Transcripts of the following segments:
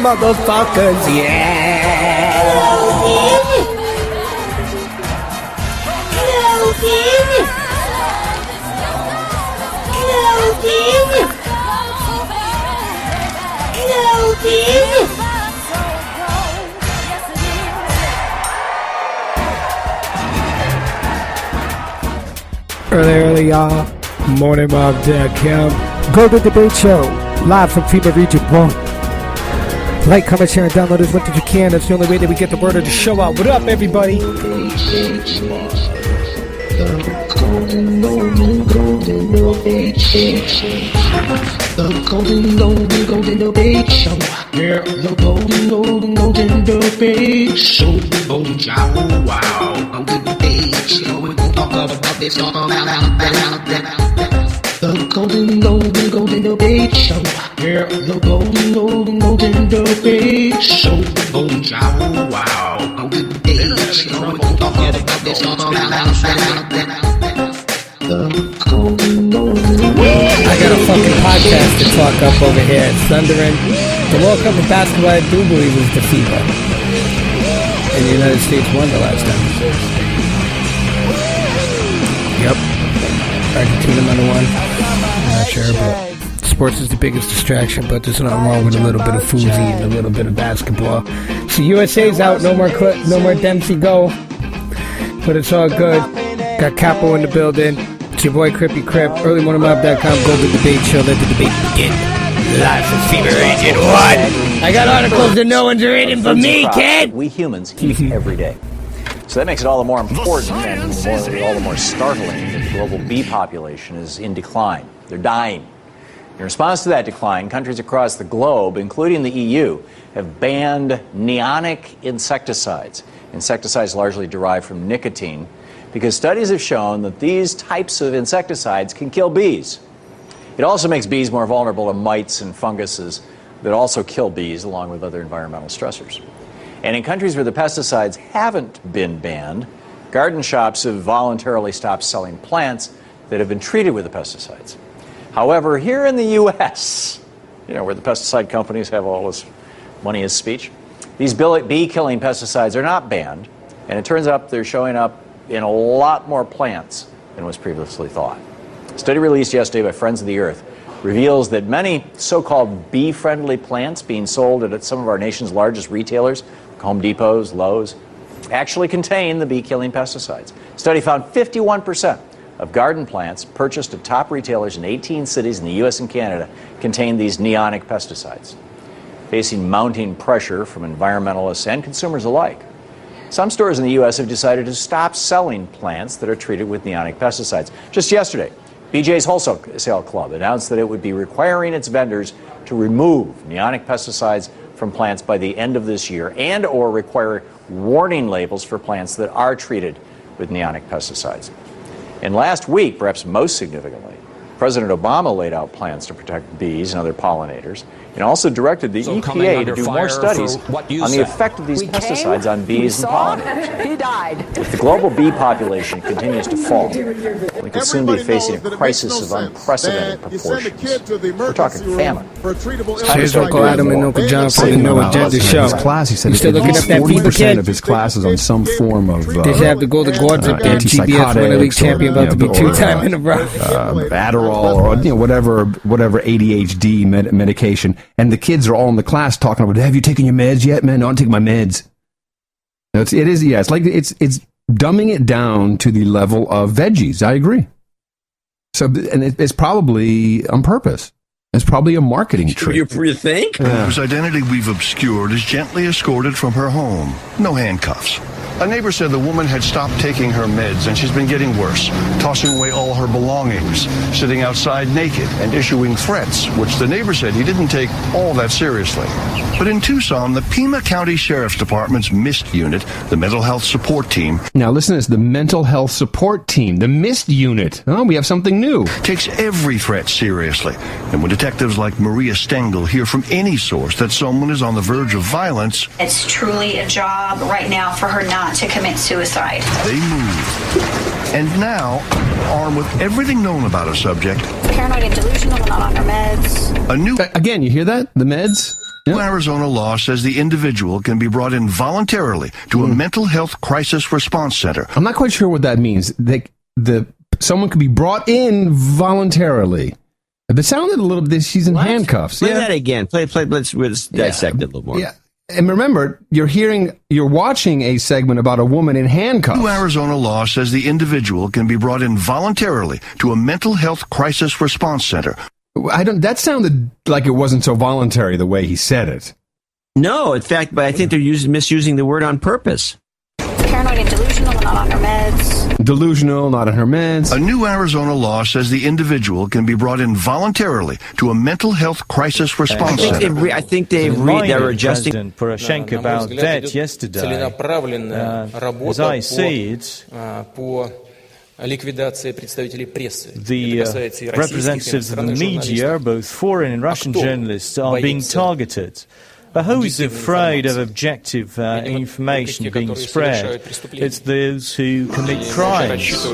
motherfuckers, yeah! Early, y'all. Morning Mob .com. Golden Debate Show. Live from FEMA Region 1. Like, comment, share, and download as much as you can. That's the only way that we get the word of the show out. What up, everybody? The Golden Debate Show. Yeah, the Golden Debate Show. Wow. Golden Debate Show. We gon' talk about this, talk about that. The Golden Debate Show. Yeah, the Golden Debate Show. Wow. Golden Debate Show. We gon' talk about this, talk about that. I got a fucking podcast to talk up over here. It's thundering. The World Cup of basketball, I do believe, is the FIBA. And the United States won the last time. Yep. Argentina might have won. I'm not sure, but sports is the biggest distraction, but there's nothing wrong with a little bit of foosy and a little bit of basketball. So USA's out. No more Dempsey go. But it's all good. Got Capo in the building. It's your boy Crippy Crip, earlymorningmob.com, Golden Debate Show. Let the debate begin. Live from FEMA Region 1. I got articles that no one's reading but me, kid. We humans eat every day. So that makes it all the more important and all the more startling that the global bee population is in decline. They're dying. In response to that decline, countries across the globe, including the EU, have banned neonic insecticides. Insecticides largely derived from nicotine, because studies have shown that these types of insecticides can kill bees. It also makes bees more vulnerable to mites and funguses that also kill bees, along with other environmental stressors. And in countries where the pesticides haven't been banned, garden shops have voluntarily stopped selling plants that have been treated with the pesticides. However, here in the U.S., where the pesticide companies have all this money as speech, these bee-killing pesticides are not banned, and it turns out they're showing up in a lot more plants than was previously thought. A study released yesterday by Friends of the Earth reveals that many so-called bee-friendly plants being sold at some of our nation's largest retailers, like Home Depots, Lowe's, actually contain the bee-killing pesticides. The study found 51% of garden plants purchased at top retailers in 18 cities in the U.S. and Canada contain these neonic pesticides. Facing mounting pressure from environmentalists and consumers alike, some stores in the U.S. have decided to stop selling plants that are treated with neonic pesticides. Just yesterday, BJ's Wholesale Club announced that it would be requiring its vendors to remove neonic pesticides from plants by the end of this year and or require warning labels for plants that are treated with neonic pesticides. And last week, perhaps most significantly, President Obama laid out plans to protect bees and other pollinators, and also directed the EPA to do more studies on the effect of these pesticides on bees and pollinators. He died. If the global bee population continues to fall, we could soon be facing a crisis of unprecedented proportions. We're talking famine. Here's Uncle Adam and Uncle John from the No Agenda Show. Class, he said You still looking up that FIBA 40% kid? of his classes on some form of They should have the Golden Guards up there. GBS Winter League champion, about to be two-time in a row. Adderall or whatever ADHD medication, and the kids are all in the class talking about, have you taken your meds yet, man? No, I'm taking my meds. It's dumbing it down to the level of veggies. I agree. So, and it's probably on purpose. It's probably a marketing trick. You think? Whose identity we've obscured is gently escorted from her home. No handcuffs. A neighbor said the woman had stopped taking her meds and she's been getting worse, tossing away all her belongings, sitting outside naked and issuing threats, which the neighbor said he didn't take all that seriously. But in Tucson, the Pima County Sheriff's Department's MIST unit, the Mental Health Support Team, Now listen to this, the Mental Health Support Team, the MIST unit. Oh, we have something new. takes every threat seriously. And when detectives like Maria Stengel hear from any source that someone is on the verge of violence, it's truly a job right now for her not to commit suicide. they move. And now, armed with everything known about a subject, Paranoid and delusional, not on her meds. a new Again, you hear that? The meds? New Arizona law says the individual can be brought in voluntarily to a mental health crisis response center. I'm not quite sure what that means. Someone could be brought in voluntarily. It sounded a little bit. She's in handcuffs. Play that again. Play. Let's dissect it a little more. Yeah. And remember, you're watching a segment about a woman in handcuffs. New Arizona law says the individual can be brought in voluntarily to a mental health crisis response center. That sounded like it wasn't so voluntary the way he said it. No, in fact, but I think they're misusing the word on purpose. Paranoid and delusional, not on her meds. Delusional, not on her meds. A new Arizona law says the individual can be brought in voluntarily to a mental health crisis response center. I think they're adjusting. President Poroshenko about that yesterday. As I see it, the representatives of the media, both foreign and Russian journalists, are being targeted. But who is afraid of objective information being spread? It's those who commit crimes.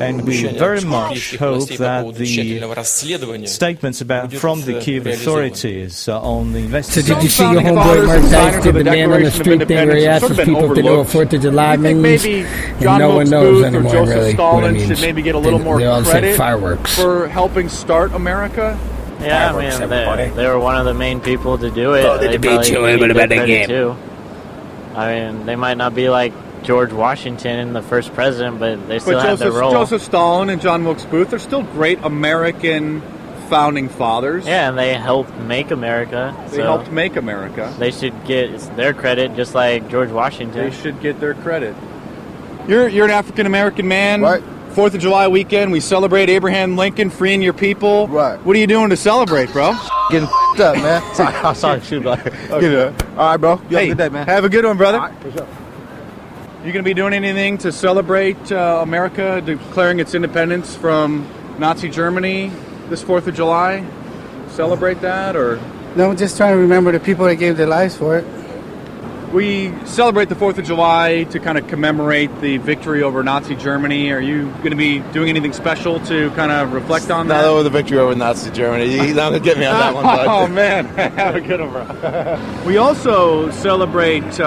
And we very much hope that the statements from the Kiev authorities on the investigation... So did you see your homeboy Mark Dice did the man on the street thing where he asks people if they know what 4th of July means? And no one knows anymore really what it means. Should maybe get a little more credit fireworks for helping start America? Yeah, I mean, they were one of the main people to do it. They beat you a bit about the game. Too. I mean, they might not be like George Washington, the first president, but they still have their role. Joseph Stalin and John Wilkes Booth are still great American founding fathers. Yeah, and they helped make America. They helped make America. They should get their credit, just like George Washington. They should get their credit. You're an African American man. Right. 4th of July weekend, we celebrate Abraham Lincoln freeing your people. Right. What are you doing to celebrate, bro? Getting up, man. Sorry, shoot. Okay. All right, bro. You have a good day, man. Have a good one, brother. All right, for sure. You going to be doing anything to celebrate America declaring its independence from Nazi Germany this 4th of July? Celebrate that, or? No, just trying to remember the people that gave their lives for it. We celebrate the 4th of July to kind of commemorate the victory over Nazi Germany. Are you going to be doing anything special to kind of reflect on that? Not over the victory over Nazi Germany. He's not going to get me on that one, bud. Oh, man. Have a good one, bro. We also celebrate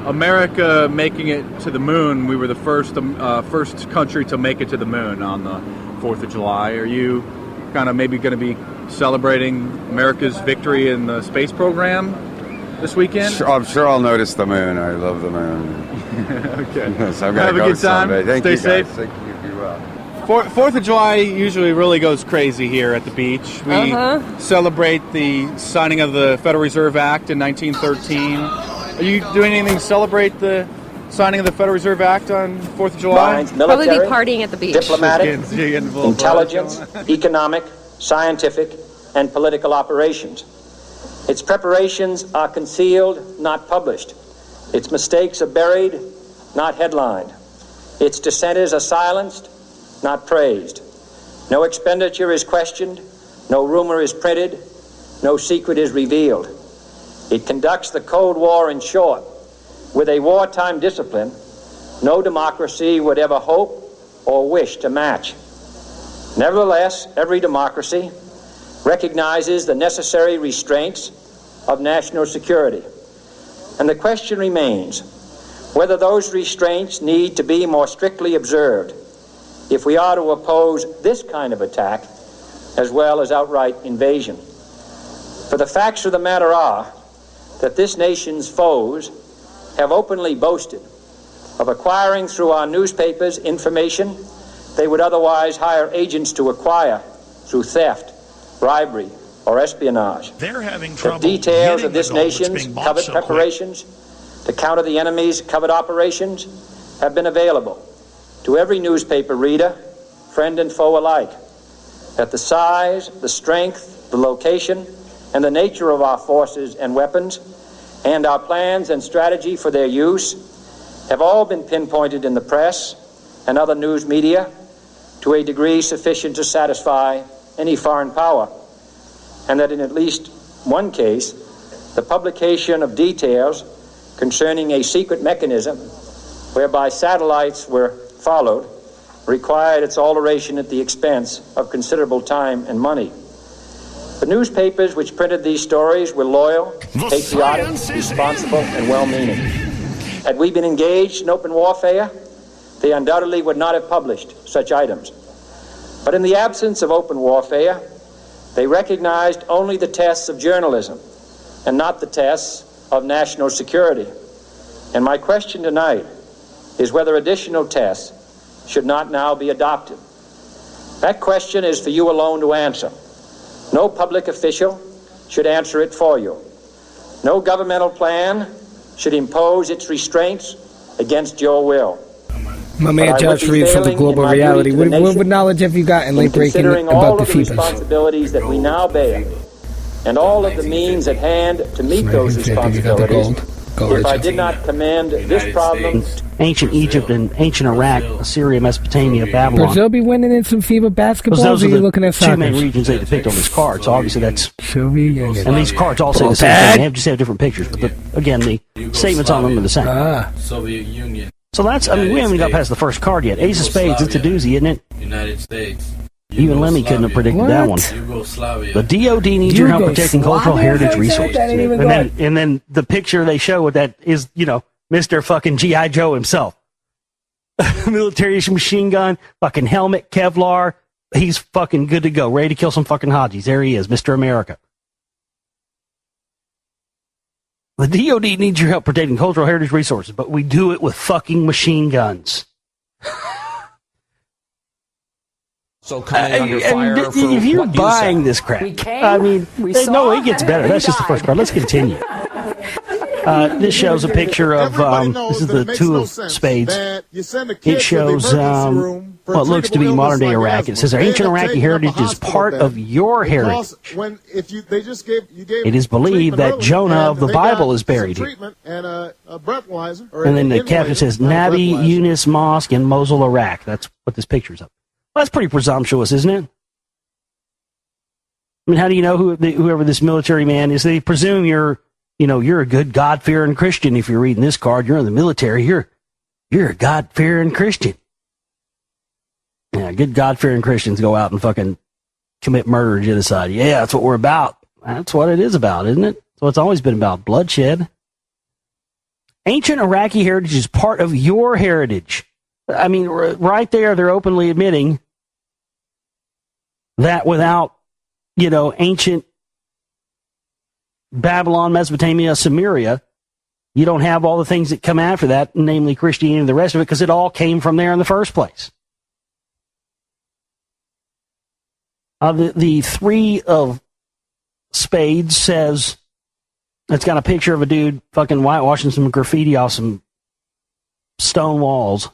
America making it to the moon. We were the first country to make it to the moon on the 4th of July. Are you kind of maybe going to be celebrating America's victory in the space program this weekend? I'm sure I'll notice the moon. I love the moon. Okay. So I'm Have a good time. Thank Stay you, safe. Thank you. Be well. 4th of July usually really goes crazy here at the beach. We celebrate the signing of the Federal Reserve Act in 1913. Are you doing anything to celebrate the signing of the Federal Reserve Act on 4th of July? Probably be partying at the beach. Diplomatic, intelligence, economic, scientific, and political operations. Its preparations are concealed, not published. Its mistakes are buried, not headlined. Its dissenters are silenced, not praised. No expenditure is questioned, no rumor is printed, no secret is revealed. It conducts the Cold War in short, with a wartime discipline no democracy would ever hope or wish to match. Nevertheless, every democracy recognizes the necessary restraints of national security. And the question remains whether those restraints need to be more strictly observed if we are to oppose this kind of attack as well as outright invasion. For the facts of the matter are that this nation's foes have openly boasted of acquiring through our newspapers information they would otherwise hire agents to acquire through theft, bribery, or espionage. They're having trouble. The details of getting this the gold that's nation's being bought covert so quick. preparations to counter the enemy's covert operations have been available to every newspaper reader, friend and foe alike. That the size, the strength, the location, and the nature of our forces and weapons, and our plans and strategy for their use, have all been pinpointed in the press and other news media to a degree sufficient to satisfy any foreign power, and that in at least one case, the publication of details concerning a secret mechanism whereby satellites were followed required its alteration at the expense of considerable time and money. The newspapers which printed these stories were loyal, patriotic, responsible, and well-meaning. Had we been engaged in open warfare, they undoubtedly would not have published such items. But in the absence of open warfare, they recognized only the tests of journalism and not the tests of national security. And my question tonight is whether additional tests should not now be adopted. That question is for you alone to answer. No public official should answer it for you. No governmental plan should impose its restraints against your will. My man Josh Reed from the Global Reality. What knowledge have you got in late breaking about the FIBAs? Responsibilities that we now bear and all of the means at hand to meet those responsibilities. If I did not command this problem, ancient Egypt and ancient Iraq, Assyria, Mesopotamia, Babylon. Brazil be winning in some FIBA basketball. Those are the looking at two main regions they depict on this card. So obviously that's Soviet Union. And these cards all say the same thing. They just have different pictures, but again, the statements on them are the same. Soviet Union. So that's. I mean, we haven't got past the first card yet. Ace of Spades. It's a doozy, isn't it? United States. Even Lemmy couldn't have predicted that one. The DOD needs your help protecting cultural heritage resources. And then the picture they show with that is, Mr. fucking G.I. Joe himself. Military machine gun, fucking helmet, Kevlar. He's fucking good to go, ready to kill some fucking Hajis. There he is, Mr. America. The DOD needs your help protecting cultural heritage resources, but we do it with fucking machine guns. So coming under fire for if you're what buying you this crap, I mean, no, it gets better. That's just the first part. Let's continue. This shows a picture of, this is the two of spades. It shows what looks to be modern-day Iraq. It says, our ancient Iraqi heritage is part of your heritage. It is believed that Jonah of the Bible is buried here. And then the caption says, Nabi Yunus Mosque in Mosul, Iraq. That's what this picture's of. Well, that's pretty presumptuous, isn't it? I mean, how do you know whoever this military man is? They presume you're a good God-fearing Christian. If you're reading this card, you're in the military. You're a God-fearing Christian. Yeah, good God-fearing Christians go out and fucking commit murder and genocide. Yeah, that's what we're about. That's what it is about, isn't it? That's what it's always been about, bloodshed. Ancient Iraqi heritage is part of your heritage. I mean, right there, they're openly admitting that without, ancient Babylon, Mesopotamia, Samaria, you don't have all the things that come after that, namely Christianity and the rest of it, because it all came from there in the first place. The three of spades says, it's got a picture of a dude fucking whitewashing some graffiti off some stone walls.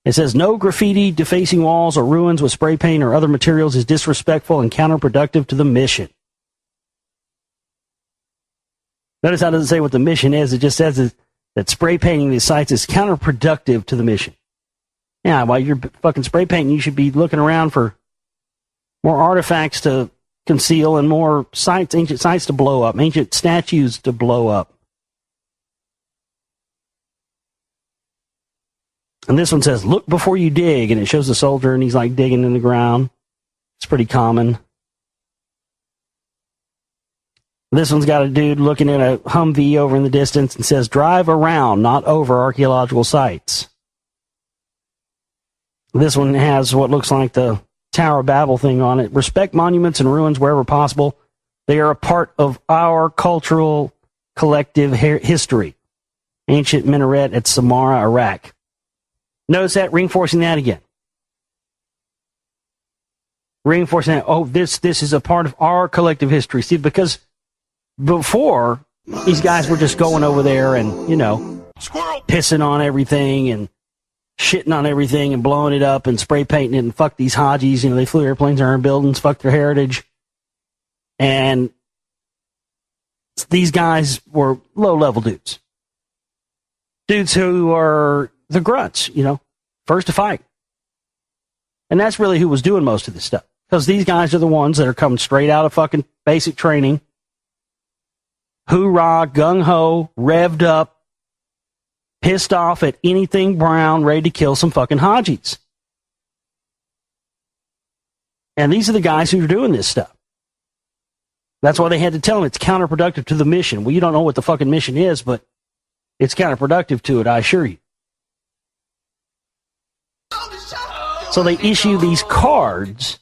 It says, no graffiti, defacing walls, or ruins with spray paint or other materials is disrespectful and counterproductive to the mission. Notice how it doesn't say what the mission is. It just says that spray painting these sites is counterproductive to the mission. Yeah, while you're fucking spray painting, you should be looking around for more artifacts to conceal and more sites, ancient sites to blow up, ancient statues to blow up. And this one says, look before you dig, and it shows the soldier, and he's like digging in the ground. It's pretty common. This one's got a dude looking at a Humvee over in the distance and says, drive around, not over archaeological sites. This one has what looks like the Tower of Babel thing on it. Respect monuments and ruins wherever possible. They are a part of our cultural collective history. Ancient minaret at Samarra, Iraq. Notice that, reinforcing that again. Reinforcing that, this is a part of our collective history. See, because before, these guys were just going over there and, pissing on everything and shitting on everything and blowing it up and spray painting it and fuck these Hajis. They flew airplanes in our buildings, fuck their heritage. And these guys were low-level dudes. Dudes who are the grunts, first to fight. And that's really who was doing most of this stuff. Because these guys are the ones that are coming straight out of fucking basic training. Hoorah, gung-ho, revved up, pissed off at anything brown, ready to kill some fucking Hajis. And these are the guys who are doing this stuff. That's why they had to tell them it's counterproductive to the mission. Well, you don't know what the fucking mission is, but it's counterproductive to it, I assure you. So they issue these cards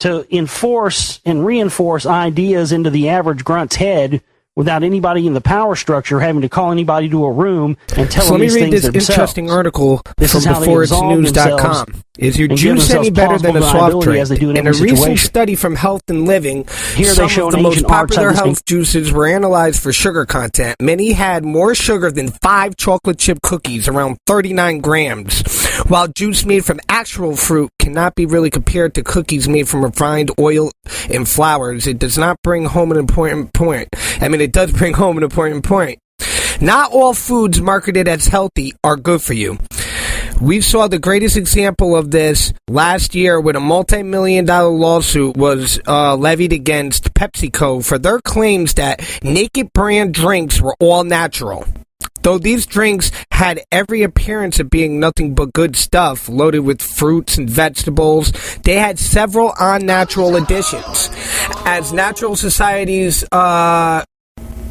to enforce and reinforce ideas into the average grunt's head without anybody in the power structure having to call anybody to a room and tell them these things themselves. Let me read this interesting article from beforeitsnews.com. Is your juice any better than a soft drink? In a recent study from Health and Living, some of the most popular health juices were analyzed for sugar content. Many had more sugar than 5 chocolate chip cookies, around 39 grams. While juice made from actual fruit cannot be really compared to cookies made from refined oil and flours, it does not bring home an important point. I mean, it does bring home an important point. Not all foods marketed as healthy are good for you. We saw the greatest example of this last year when a multi-million-dollar lawsuit was levied against PepsiCo for their claims that Naked brand drinks were all natural. Though these drinks had every appearance of being nothing but good stuff, loaded with fruits and vegetables, they had several unnatural additions. As Natural Society's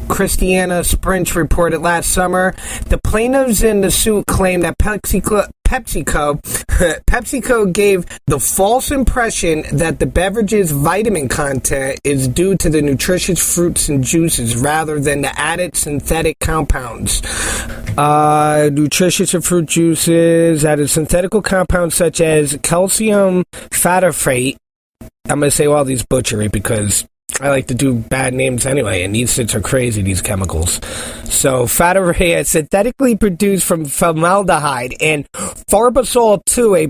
Christiana Sprinch reported last summer, the plaintiffs in the suit claimed that PepsiCo gave the false impression that the beverage's vitamin content is due to the nutritious fruits and juices rather than the added synthetic compounds. Nutritious fruit juices added synthetic compounds such as calcium fataphate. I'm going to say all these butchery because I like to do bad names anyway, and these shits are crazy, these chemicals. So, fataphate, synthetically produced from formaldehyde, and Farbazole 2, a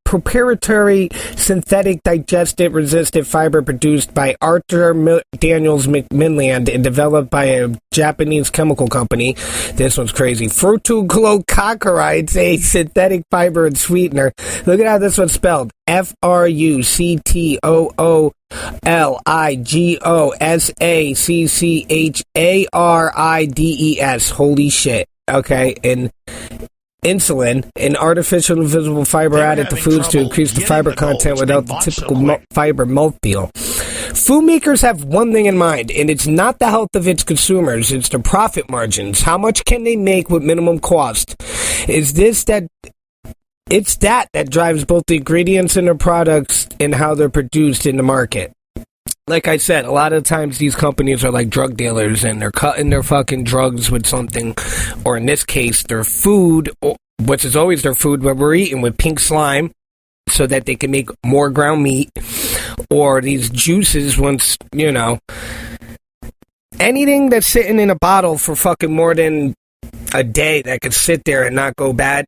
proprietary synthetic digestive-resistant fiber produced by Arthur Daniels McMillan and developed by a Japanese chemical company. This one's crazy. Fructoglycerides, a synthetic fiber and sweetener. Look at how this one's spelled. Fructoglycerides. Holy shit. Okay, and insulin, an artificial invisible fiber added to foods to increase the fiber content without the typical fiber mouthfeel. Food makers have one thing in mind, and it's not the health of its consumers, it's the profit margins. How much can they make with minimum cost? It's that drives both the ingredients in their products and how they're produced in the market. Like I said, a lot of times these companies are like drug dealers and they're cutting their fucking drugs with something, or in this case, their food, which is always their food, but we're eating with pink slime so that they can make more ground meat, or these juices once, you know, anything that's sitting in a bottle for fucking more than a day that could sit there and not go bad.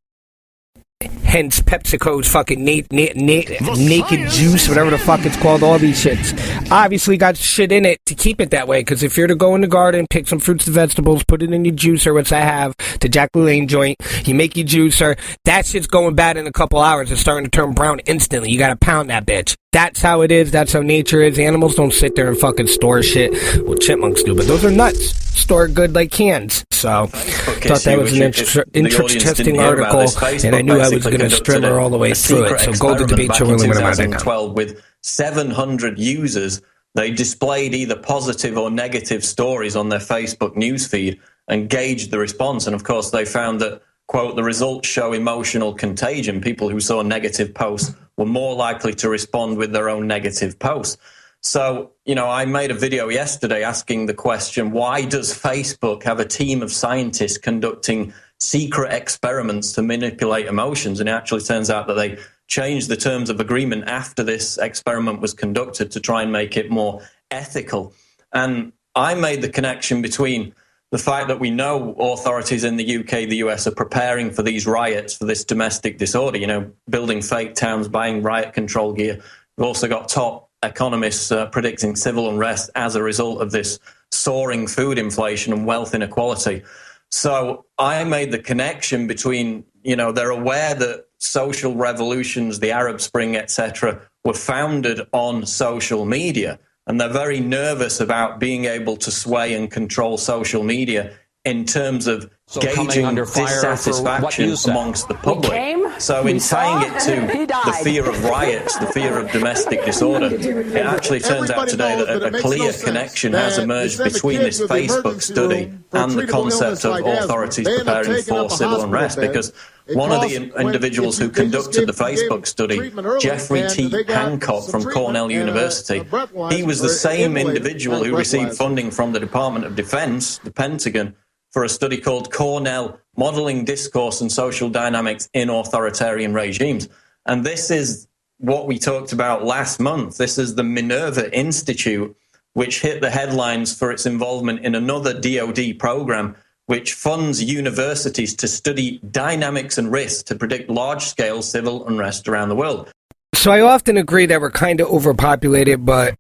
Hence PepsiCo's fucking naked juice, whatever the fuck it's called, all these shits. Obviously got shit in it to keep it that way, because if you're to go in the garden, pick some fruits and vegetables, put it in your juicer, which I have, the Jack LaLanne joint, you make your juicer, that shit's going bad in a couple hours. It's starting to turn brown instantly. You gotta pound that bitch. That's how it is. That's how nature is. Animals don't sit there and fucking store shit. Well, chipmunks do, but those are nuts. Store good like cans. So, thought that was an interesting article, and I knew I was going to string her all the way through it. So, Golden Debate Show, when I'm 2012, with 700 users, they displayed either positive or negative stories on their Facebook newsfeed and gauged the response. And of course, they found that, quote, the results show emotional contagion. People who saw negative posts were more likely to respond with their own negative posts. So, you know, I made a video yesterday asking the question, why does Facebook have a team of scientists conducting secret experiments to manipulate emotions? And it actually turns out that they changed the terms of agreement after this experiment was conducted to try and make it more ethical. And I made the connection between the fact that we know authorities in the UK, the US, are preparing for these riots, for this domestic disorder, you know, building fake towns, buying riot control gear. We've also got top economists predicting civil unrest as a result of this soaring food inflation and wealth inequality. So I made the connection between, you know, they're aware that social revolutions, the Arab Spring, etc., were founded on social media. And they're very nervous about being able to sway and control social media in terms of gauging dissatisfaction amongst the public. So in tying it to the fear of riots, the fear of domestic disorder, it actually turns out today that a clear connection has emerged between this Facebook study and the concept of authorities preparing for civil unrest, because one of the individuals who conducted the Facebook study, Jeffrey T. Hancock from Cornell University, he was the same individual who received funding from the Department of Defense, the Pentagon, for a study called Cornell Modeling Discourse and Social Dynamics in Authoritarian Regimes. And this is what we talked about last month. This is the Minerva Institute, which hit the headlines for its involvement in another DoD program, which funds universities to study dynamics and risks to predict large-scale civil unrest around the world. So I often agree that we're kind of overpopulated, but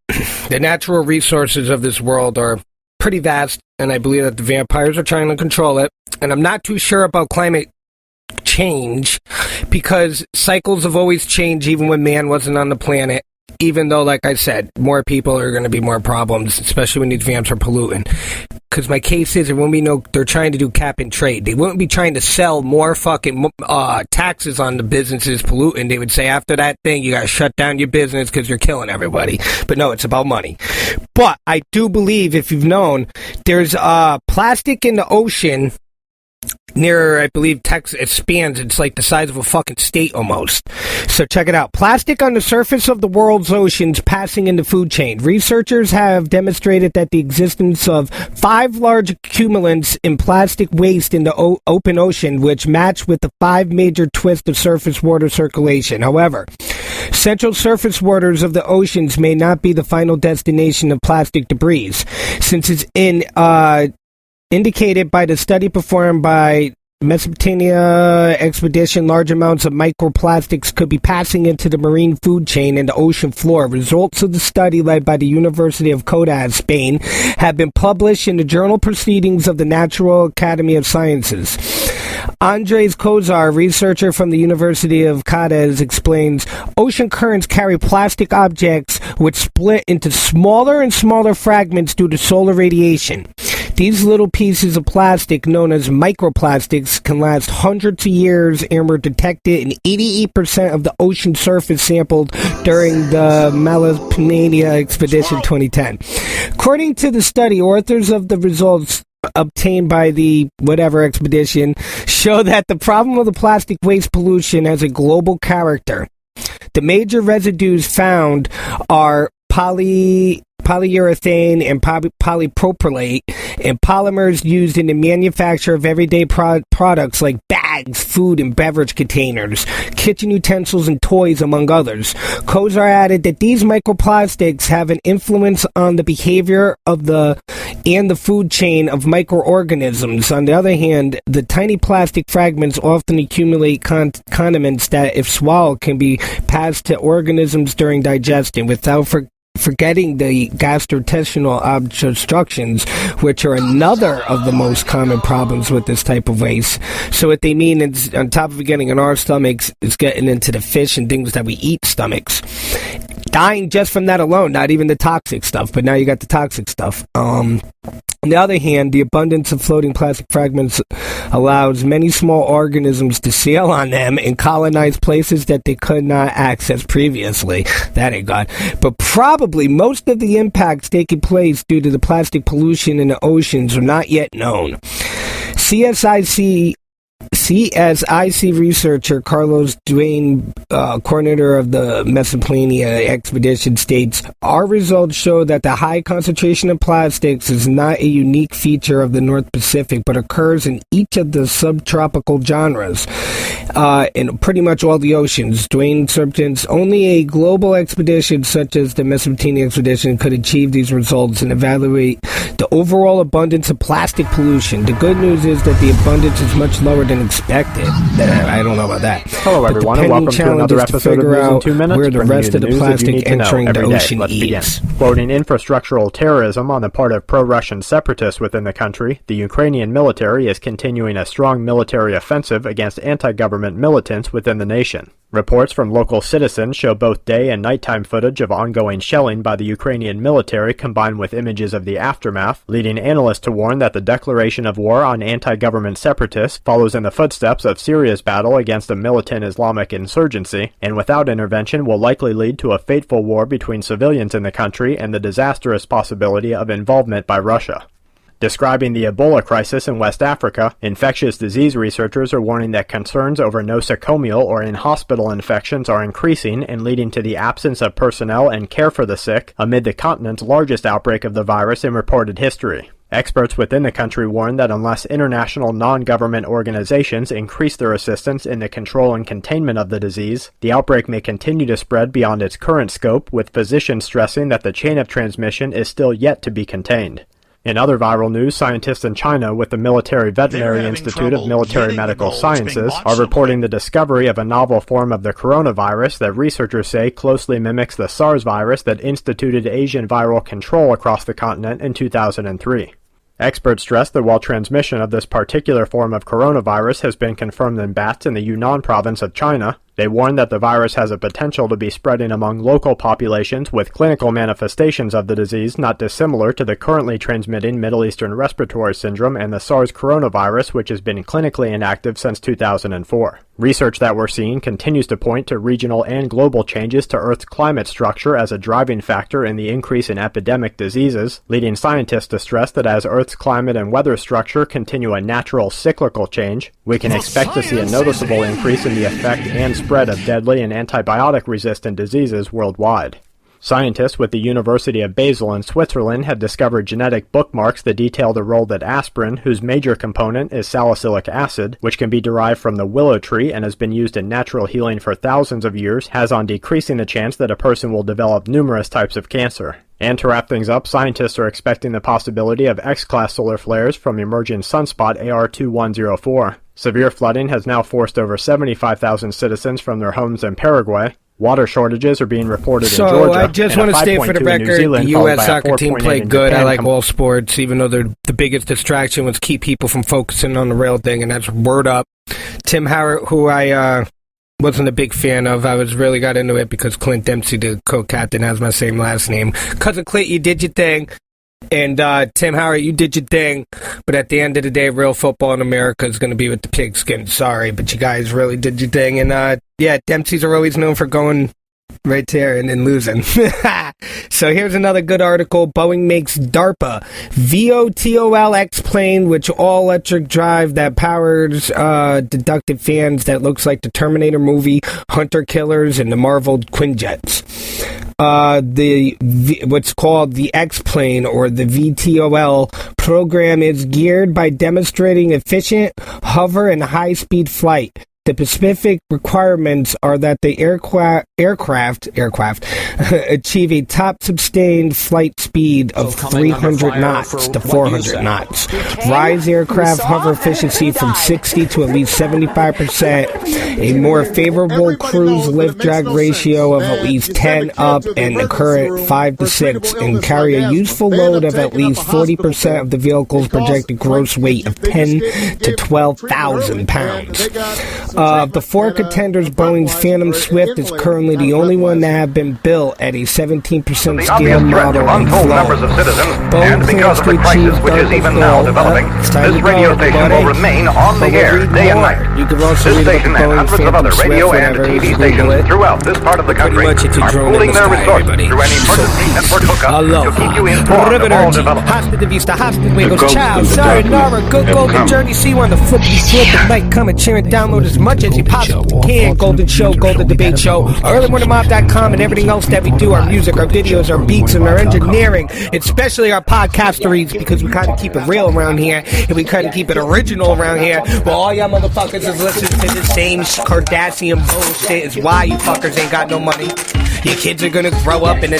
the natural resources of this world are pretty vast, and I believe that the vampires are trying to control it. And I'm not too sure about climate change, because cycles have always changed even when man wasn't on the planet, even though, like I said, more people are going to be more problems, especially when these vamps are polluting. Because my case is, when we know they're trying to do cap and trade, they wouldn't be trying to sell more fucking taxes on the businesses polluting. They would say, after that thing, you got to shut down your business because you're killing everybody. But no, it's about money. But I do believe, if you've known, there's plastic in the ocean near, I believe, Texas. It spans. It's like the size of a fucking state almost. So check it out. Plastic on the surface of the world's oceans passing in the food chain. Researchers have demonstrated that the existence of 5 large accumulants in plastic waste in the open ocean, which match with the 5 major twists of surface water circulation. However, central surface waters of the oceans may not be the final destination of plastic debris, since it's indicated by the study performed by Mesopotamia expedition, large amounts of microplastics could be passing into the marine food chain and the ocean floor. Results of the study, led by the University of Cádiz, Spain, have been published in the journal Proceedings of the National Academy of Sciences. Andres Kozar, researcher from the University of Cádiz, explains ocean currents carry plastic objects which split into smaller and smaller fragments due to solar radiation. These little pieces of plastic, known as microplastics, can last hundreds of years and were detected in 88% of the ocean surface sampled during the Mesopotamia expedition 2010. According to the study, authors of the results obtained by the whatever expedition show that the problem of the plastic waste pollution has a global character. The major residues found are polyurethane and polypropylate, and polymers used in the manufacture of everyday products like bags, food and beverage containers, kitchen utensils, and toys, among others. Kozar added that these microplastics have an influence on the behavior of the food chain of microorganisms. On the other hand, the tiny plastic fragments often accumulate condiments that, if swallowed, can be passed to organisms during digestion, without forgetting the gastrointestinal obstructions, which are another of the most common problems with this type of waste. So what they mean is, on top of getting in our stomachs, it's getting into the fish and things that we eat stomachs. Dying just from that alone, not even the toxic stuff, but now you got the toxic stuff. On the other hand, the abundance of floating plastic fragments allows many small organisms to sail on them and colonize places that they could not access previously. That ain't God. But probably most of the impacts taking place due to the plastic pollution in the oceans are not yet known. CSIC researcher Carlos Duane, coordinator of the Mesopotamia expedition, states, "Our results show that the high concentration of plastics is not a unique feature of the North Pacific, but occurs in each of the subtropical genres in pretty much all the oceans." Duane substance, only a global expedition such as the Mesopotamia expedition could achieve these results and evaluate the overall abundance of plastic pollution. The good news is that the abundance is much lower than expected. I don't know about that. Hello, everyone, and welcome to another episode of News in 2 Minutes, where the rest of the plastic entering the ocean is. Quoting infrastructural terrorism on the part of pro-Russian separatists within the country, the Ukrainian military is continuing a strong military offensive against anti-government militants within the nation. Reports from local citizens show both day and nighttime footage of ongoing shelling by the Ukrainian military combined with images of the aftermath, leading analysts to warn that the declaration of war on anti-government separatists follows in the footsteps of Syria's battle against a militant Islamic insurgency, and without intervention will likely lead to a fateful war between civilians in the country and the disastrous possibility of involvement by Russia. Describing the Ebola crisis in West Africa, infectious disease researchers are warning that concerns over nosocomial or in-hospital infections are increasing and leading to the absence of personnel and care for the sick amid the continent's largest outbreak of the virus in reported history. Experts within the country warn that unless international non-government organizations increase their assistance in the control and containment of the disease, the outbreak may continue to spread beyond its current scope, with physicians stressing that the chain of transmission is still yet to be contained. In other viral news, scientists in China with the Military Veterinary Institute of Military Medical Sciences are reporting the discovery of a novel form of the coronavirus that researchers say closely mimics the SARS virus that instituted Asian viral control across the continent in 2003. Experts stress that while transmission of this particular form of coronavirus has been confirmed in bats in the Yunnan province of China, they warn that the virus has a potential to be spreading among local populations with clinical manifestations of the disease not dissimilar to the currently transmitting Middle Eastern Respiratory Syndrome and the SARS coronavirus, which has been clinically inactive since 2004. Research that we're seeing continues to point to regional and global changes to Earth's climate structure as a driving factor in the increase in epidemic diseases, leading scientists to stress that as Earth's climate and weather structure continue a natural cyclical change, we can expect to see a noticeable increase in the effect and spread of deadly and antibiotic-resistant diseases worldwide. Scientists with the University of Basel in Switzerland had discovered genetic bookmarks that detail the role that aspirin, whose major component is salicylic acid, which can be derived from the willow tree and has been used in natural healing for thousands of years, has on decreasing the chance that a person will develop numerous types of cancer. And to wrap things up, scientists are expecting the possibility of X-class solar flares from emerging sunspot AR2104. Severe flooding has now forced over 75,000 citizens from their homes in Paraguay. Water shortages are being reported in Georgia. So I just want to state for the record, the U.S. soccer team played good. I like all sports, even though the biggest distraction was keep people from focusing on the real thing, and that's word up. Tim Howard, who I wasn't a big fan of, I really got into it because Clint Dempsey, the co-captain, has my same last name. Cousin Clint, you did your thing. And Tim Howard, you did your thing, but at the end of the day, real football in America is going to be with the pigskin. Sorry, but you guys really did your thing. And yeah, Dempsey's are always known for going right there and then losing. So here's another good article. Boeing makes DARPA VOTOL X-plane, which all-electric drive that powers deductive fans that looks like the Terminator movie, Hunter Killers, and the Marvel Quinjets. What's called the X-plane or the VTOL program is geared by demonstrating efficient hover and high-speed flight. The specific requirements are that the aircraft achieve a top sustained flight speed of 300 knots to 400 knots. Rise aircraft hover efficiency from 60 to at least 75%, a more favorable cruise lift drag ratio of at least 10 up and the current 5 to 6, and carry a useful load of at least 40% of the vehicle's projected gross weight of 10 to 12,000 pounds. Of the four contenders, Boeing's Phantom Swift is currently the only one that have been built at a 17% scale model and flown. Boeing plans to achieve DARPA flow. This radio station will remain on the air day and night. You can also read about the Boeing Phantom Swift, whatever, Google it. Throughout this part of the country Pretty much it's a are drone pooling in the their sky, resources everybody. through any emergency network hookup to keep you informed of all developments. Hasta de vista, hasta luego, ciao, sayonara, good golden journey, see you on the flippity flip, and like, comment, share, and download as much as you possibly can. Golden Show, Golden Debate Show, earlymorningmob.com, and everything else that we do, our music, our videos, our beats, and our engineering, especially our podcasteries, because we kind of keep it real around here, and we kind of keep it original around here. Well, all y'all motherfuckers is listening to the same Kardashian bullshit is why you fuckers ain't got no money. Your kids are gonna grow up in a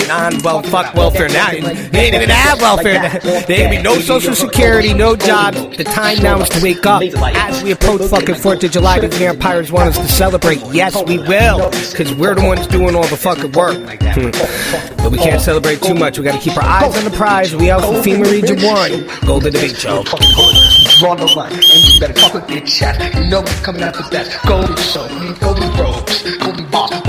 welfare now. They ain't even have welfare. There ain't be no social security, no jobs. The time now is to wake up. As we approach fucking 4th of July, the vampires want us to celebrate. Yes, we will, because we're the ones doing all the fucking work. But we can't celebrate too much. We gotta keep our eyes on the prize. We out from FEMA Region 1. Golden Debate Show. Draw the line, and you better fuck with your chat. You know what's coming after that. Golden Show, golden robes, golden boss.